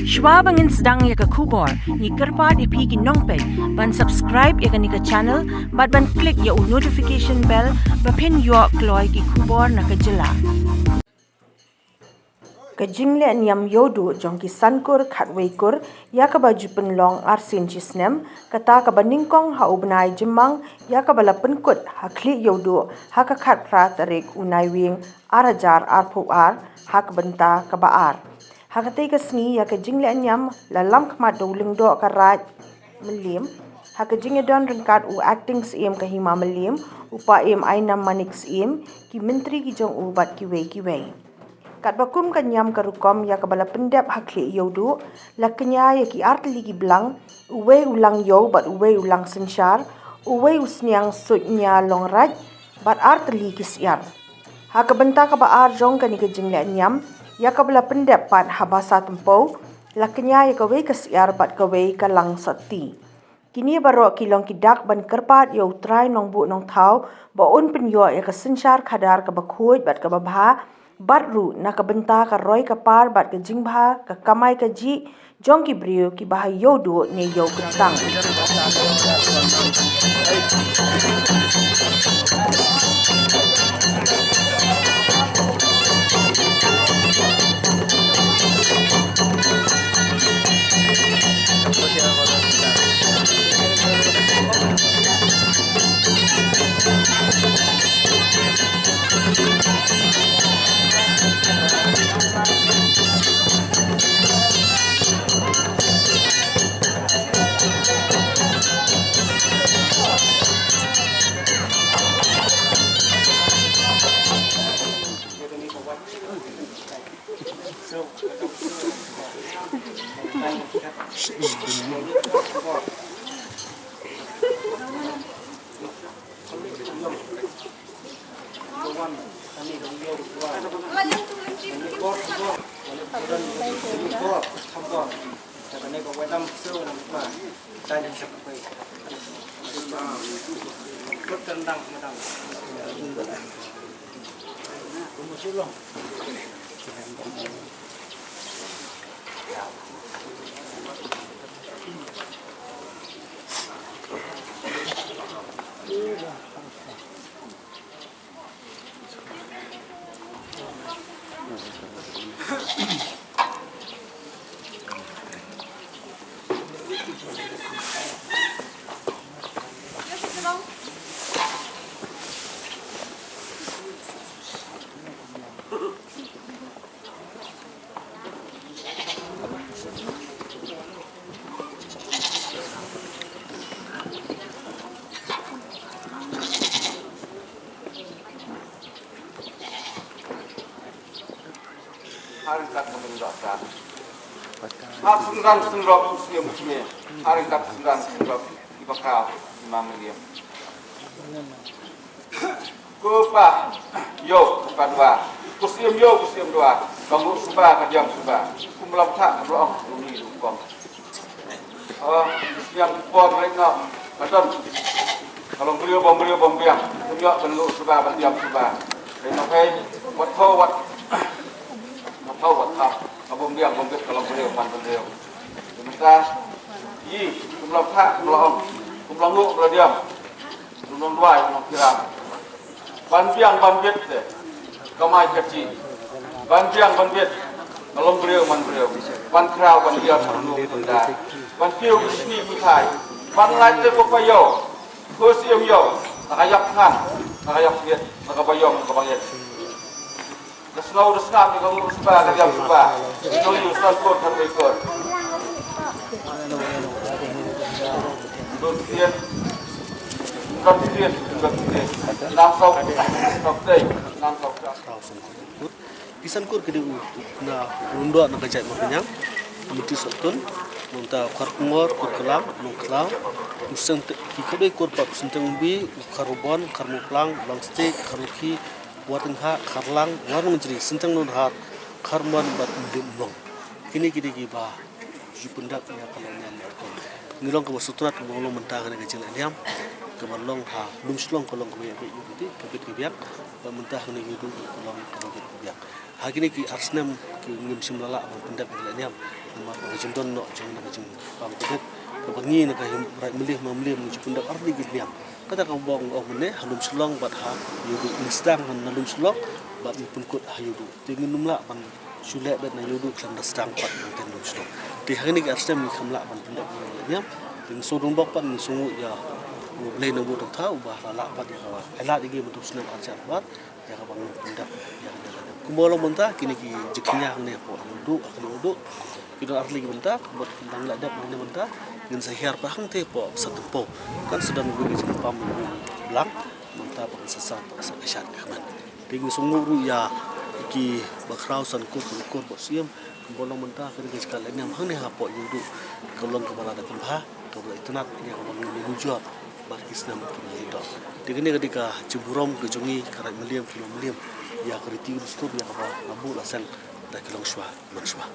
Shwa bangin sedang ya ke kubor, ni kerpa di pigi nongpek, ban subscribe ya ke ni ke channel, ban klik ya notification bell, pen yo kloy ki kubor na ke jela. Kajingle niam yodo jong ki sankur khatweikur ya ka baju penlong arsin jisnem kata ka baningkong ha ubnai jemang ya ka bala penkut hakli yodo ha ka khat pra tarik unai wing arajar arpu ar ha ka benta ka baar ha ka te ka sni ya ka jingle niam lalam khmat doling do ka raj melim ha ka jinge don rengkat u acting sim ka hima melim upa im ainam manik sim ki menteri ki jong u bat ki wei kat bakum kan nyam karukom ya kabala pendap hakli yodu laknya ya ki artli ki blang uwe ulang yo bat uwe ulang sensyar uwe usniang sutnya longraj bat artli ki siar ha kabenta ka baar jong kan ke jingle nyam ya kabala pendap pat habasa tempo laknya ya kawe ka siar bat kawe ka lang sati kini baro kilong kidak ban kerpat yo try nong bu nong thau ba un penyo ya ka sensyar khadar ka bakhuj bat ka babha Batru na kabenta ka roy ka par bat ka jingbha ka kamay ka ji jong ki brio ki bahay yodo ne yo kutang. Haringkat mengendokkan. Hak senrok usia musimnya. Haringkat senrok dibakar imam dia. Kupa yo kupa dua. Kusiam yo kusiam dua. Kamu subah kajam subah. Kumlam tak belum ini dukong. Yang pon mereka betul. Kalau beliau bombiang, tunjuk bentuk subah berdiam subah. Renofai wat tahu tak abang dia bombet kalau beliau mantan beliau sementara kumlam tak kumlam lu berdiam kumlam dua kumlam kira banbiet deh kamai kecil banbiet kalau beliau ban kerau ban dia perlu benda ban kiu sini putai ban lain tu papayo kursi yo tak ayak dia tak papayo tak papayo Desnau desnau ni kamu subah kajam subah. Itu urusan kod kami ikut. Dutian, nampak. Pisan kur kedi na rundo na kajat makanya, muti sotun, munta karpungor kurkelang, nongkelang, musang kikode kur pak senteng bi, karubon, karmuplang, langstik, karuki. Warung hak karlang warung jadi sentang non hak karman bat mendung kini kini giba jupendak ya kalau nyam ngilong ke sutrat ngolong mentang dengan jalan nyam kemalong ha lum sulong kolong ke ya be yuti ke bit biak mentah ni hidup kolong ke bit biak Hari ni ki Arsenal ki ngim simlala bang pendak belanyam. Nama bang don no jangan bang pam pedet. Kebangi nak rai melih menuju pendak arti giliam. Kata kau bong mene halum selong bat ha yudu instang halum selong bat pun kut hayudu. Tingin numla ban sulek bet na yudu klan stang pat ten halum selong. Di hari ni Arsenal ni kamla ban pendak belanyam. Ting surung bak pan sungu ya boleh nombor tahu bah lala pat ya kawan. Elat lagi betul senam ajar bat ya kawan pendak ya. Kumbolong mentah kini ki jekinya ne po yudu akli yudu. Kita arti lagi mentah buat tentang ladap mana mentah dengan sehar pahang te po setempo kan sedang gue ke pam belang mentah pakai sesat sesyat kaman. Tinggi sungguh ya ki bakrausan kur bos siam kumbolong mentah kini ke sekali ni hang ne hapo yudu kalau kepala ada tempah kalau itu nak ya kawan menuju Barkis nama kini itu. Dengan ketika Ciburom kejongi karat meliam ya keriti ustur ya apa nabu lasan dah kelong shwa manswa.